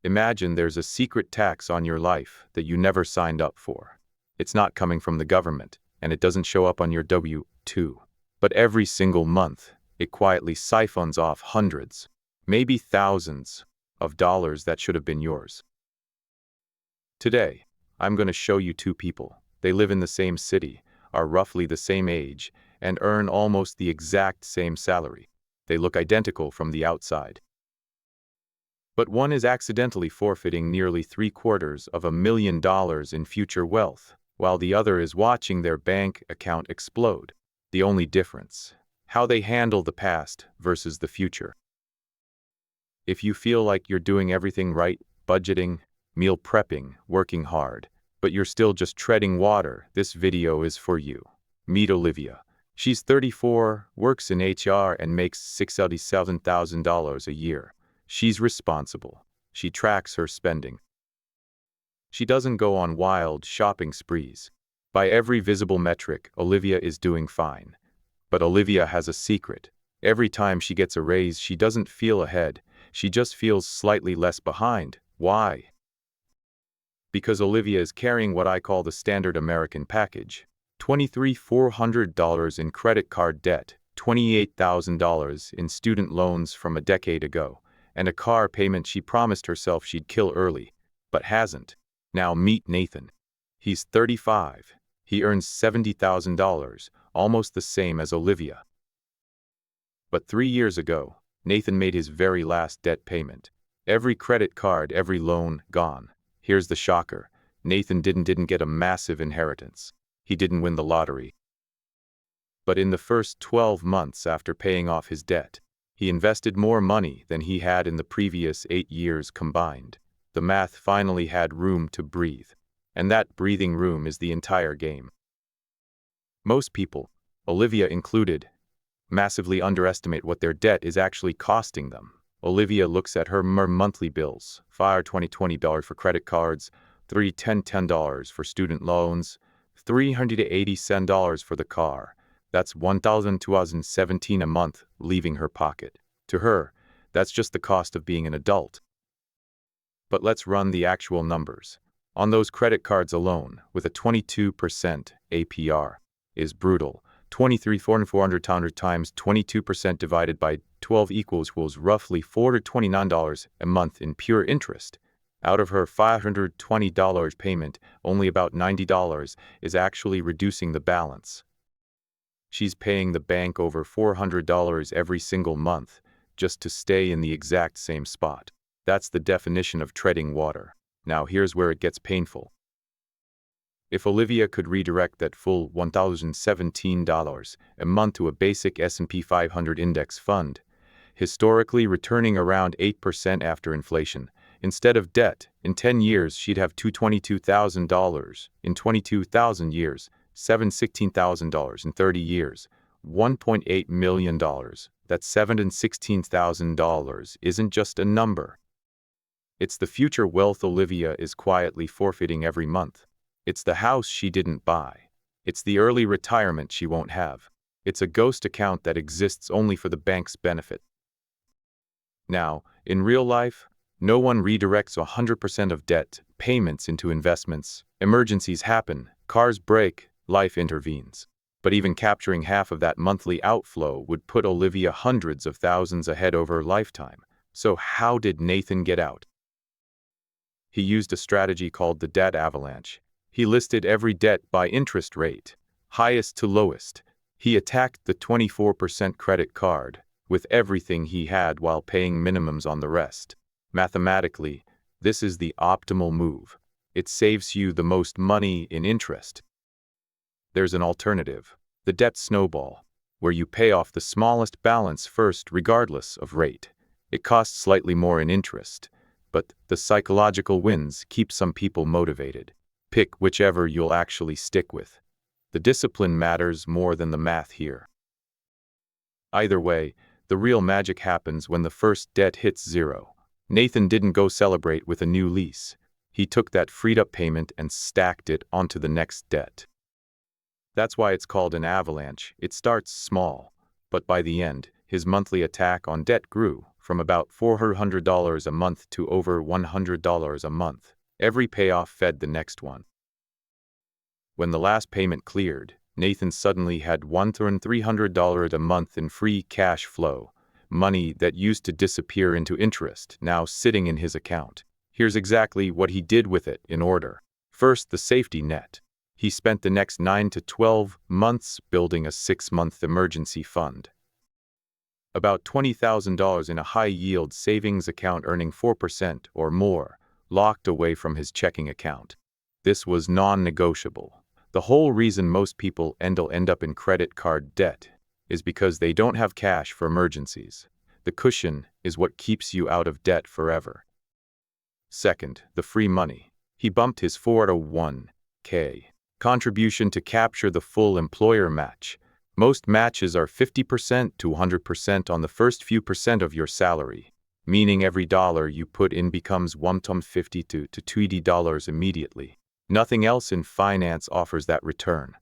Imagine there's a secret tax on your life that you never signed up for. It's not coming from the government, and it doesn't show up on your W-2. But every single month, it quietly siphons off hundreds, maybe thousands, of dollars that should have been yours. Today, I'm going to show you two people. They live in the same city, are roughly the same age, and earn almost the exact same salary. They look identical from the outside. But one is accidentally forfeiting nearly $750,000 in future wealth, while the other is watching their bank account explode. The only difference: how they handle the past versus the future. If you feel like you're doing everything right, budgeting, meal prepping, working hard, but you're still just treading water, this video is for you. Meet Olivia. She's 34, works in HR, and makes $67,000 a year. She's responsible. She tracks her spending. She doesn't go on wild shopping sprees. By every visible metric, Olivia is doing fine. But Olivia has a secret. Every time she gets a raise, she doesn't feel ahead. She just feels slightly less behind. Why? Because Olivia is carrying what I call the standard American package. $23,400 in credit card debt, $28,000 in student loans from a decade ago, and a car payment she promised herself she'd kill early, but hasn't. Now meet Nathan. He's 35. He earns $70,000, almost the same as Olivia. But 3 years ago, Nathan made his very last debt payment. Every credit card, every loan, gone. Here's the shocker. Nathan didn't get a massive inheritance. He didn't win the lottery. But in the first 12 months after paying off his debt, he invested more money than he had in the previous 8 years combined. The math finally had room to breathe. And that breathing room is the entire game. Most people, Olivia included, massively underestimate what their debt is actually costing them. Olivia looks at her monthly bills: $520 for credit cards, $310 for student loans, $380 for the car. That's $1,217 a month leaving her pocket. To her, that's just the cost of being an adult. But let's run the actual numbers. On those credit cards alone, with a 22% APR, is brutal. $23,400 times 22% divided by 12 equals roughly $429 a month in pure interest. Out of her $520 payment, only about $90 is actually reducing the balance. She's paying the bank over $400 every single month just to stay in the exact same spot. That's the definition of treading water. Now here's where it gets painful. If Olivia could redirect that full $1,017 a month to a basic S&P 500 index fund, historically returning around 8% after inflation, instead of debt, in 10 years she'd have $222,000. In 22,000 years, $716,000 in 30 years, $1.8 million. That $716,000 isn't just a number. It's the future wealth Olivia is quietly forfeiting every month. It's the house she didn't buy. It's the early retirement she won't have. It's a ghost account that exists only for the bank's benefit. Now, in real life, no one redirects 100% of debt payments into investments. Emergencies happen, cars break, life intervenes. But even capturing half of that monthly outflow would put Olivia hundreds of thousands ahead over her lifetime. So how did Nathan get out? He used a strategy called the debt avalanche. He listed every debt by interest rate, highest to lowest. He attacked the 24% credit card with everything he had while paying minimums on the rest. Mathematically, this is the optimal move. It saves you the most money in interest. There's an alternative, the debt snowball, where you pay off the smallest balance first regardless of rate. It costs slightly more in interest, but the psychological wins keep some people motivated. Pick whichever you'll actually stick with. The discipline matters more than the math here. Either way, the real magic happens when the first debt hits zero. Nathan didn't go celebrate with a new lease. He took that freed-up payment and stacked it onto the next debt. That's why it's called an avalanche. It starts small, but by the end, his monthly attack on debt grew from about $400 a month to over $100 a month. Every payoff fed the next one. When the last payment cleared, Nathan suddenly had $1,300 a month in free cash flow, money that used to disappear into interest, now sitting in his account. Here's exactly what he did with it in order. First, the safety net. He spent the next 9 to 12 months building a 6-month emergency fund. About $20,000 in a high-yield savings account earning 4% or more, locked away from his checking account. This was non-negotiable. The whole reason most people end up in credit card debt is because they don't have cash for emergencies. The cushion is what keeps you out of debt forever. Second, the free money. He bumped his 401k contribution to capture the full employer match. Most matches are 50% to 100% on the first few percent of your salary, meaning every dollar you put in becomes $150 to $20 immediately. Nothing else in finance offers that return.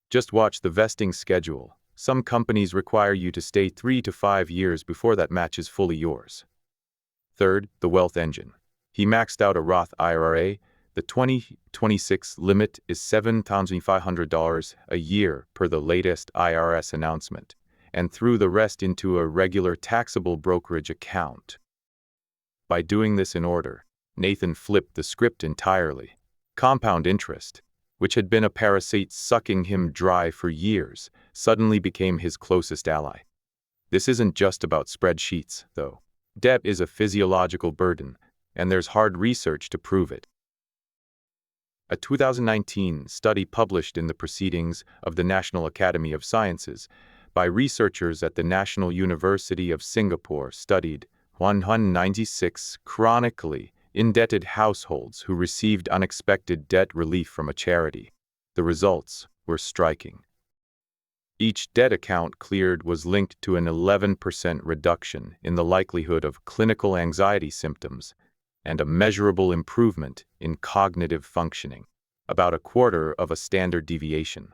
Just watch the vesting schedule. Some companies require you to stay 3 to 5 years before that match is fully yours. Third, the wealth engine. He maxed out a Roth IRA. The 2026 limit is $7,500 a year per the latest IRS announcement, and threw the rest into a regular taxable brokerage account. By doing this in order, Nathan flipped the script entirely. Compound interest, which had been a parasite sucking him dry for years, suddenly became his closest ally. This isn't just about spreadsheets, though. Debt is a physiological burden, and there's hard research to prove it. A 2019 study published in the Proceedings of the National Academy of Sciences by researchers at the National University of Singapore studied 196 chronically indebted households who received unexpected debt relief from a charity. The results were striking. Each debt account cleared was linked to an 11% reduction in the likelihood of clinical anxiety symptoms and a measurable improvement in cognitive functioning, about a quarter of a standard deviation.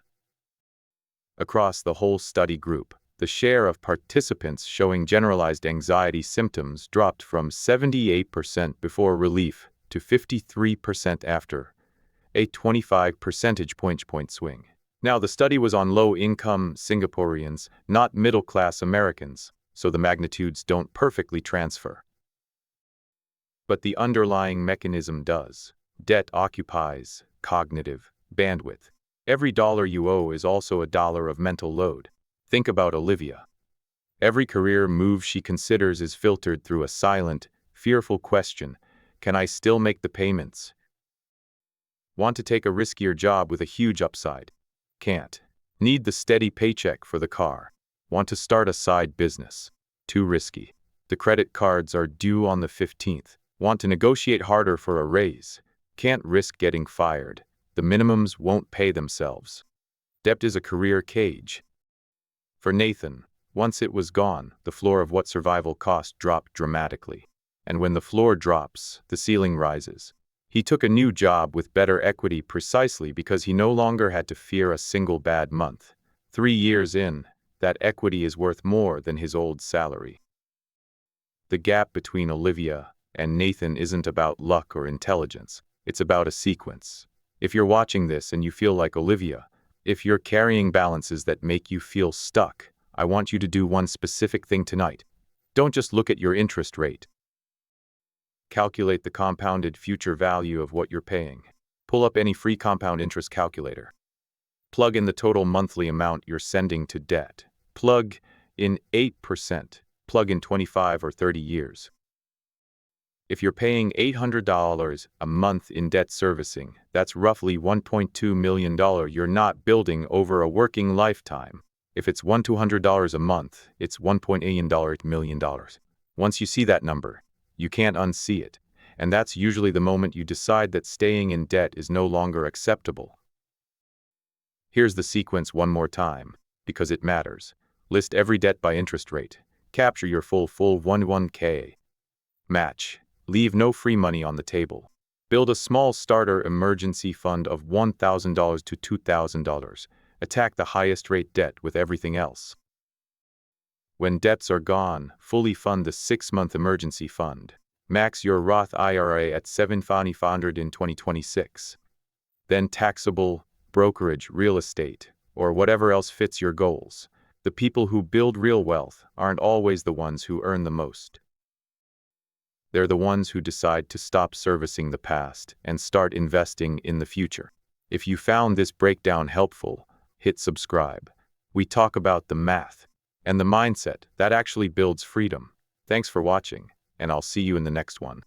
Across the whole study group, the share of participants showing generalized anxiety symptoms dropped from 78% before relief to 53% after, a 25 percentage point swing. Now, the study was on low-income Singaporeans, not middle-class Americans, so the magnitudes don't perfectly transfer. But the underlying mechanism does. Debt occupies cognitive bandwidth. Every dollar you owe is also a dollar of mental load. Think about Olivia. Every career move she considers is filtered through a silent, fearful question: can I still make the payments? Want to take a riskier job with a huge upside? Can't. Need the steady paycheck for the car? Want to start a side business? Too risky. The credit cards are due on the 15th. Want to negotiate harder for a raise? Can't risk getting fired. The minimums won't pay themselves. Debt is a career cage. For Nathan, once it was gone, the floor of what survival cost dropped dramatically. And when the floor drops, the ceiling rises. He took a new job with better equity precisely because he no longer had to fear a single bad month. 3 years in, that equity is worth more than his old salary. The gap between Olivia and Nathan isn't about luck or intelligence. It's about a sequence. If you're watching this and you feel like Olivia, if you're carrying balances that make you feel stuck, I want you to do one specific thing tonight. Don't just look at your interest rate. Calculate the compounded future value of what you're paying. Pull up any free compound interest calculator. Plug in the total monthly amount you're sending to debt. Plug in 8%. Plug in 25 or 30 years. If you're paying $800 a month in debt servicing, that's roughly $1.2 million you're not building over a working lifetime. If it's $200 a month, it's $1.8 million. Once you see that number, you can't unsee it, and that's usually the moment you decide that staying in debt is no longer acceptable. Here's the sequence one more time, because it matters. List every debt by interest rate. Capture your full 1K. Match. Leave no free money on the table. Build a small starter emergency fund of $1,000 to $2,000. Attack the highest rate debt with everything else. When debts are gone, fully fund the 6-month emergency fund. Max your Roth IRA at $7,500 in 2026. Then taxable, brokerage, real estate, or whatever else fits your goals. The people who build real wealth aren't always the ones who earn the most. They're the ones who decide to stop servicing the past and start investing in the future. If you found this breakdown helpful, hit subscribe. We talk about the math and the mindset that actually builds freedom. Thanks for watching, and I'll see you in the next one.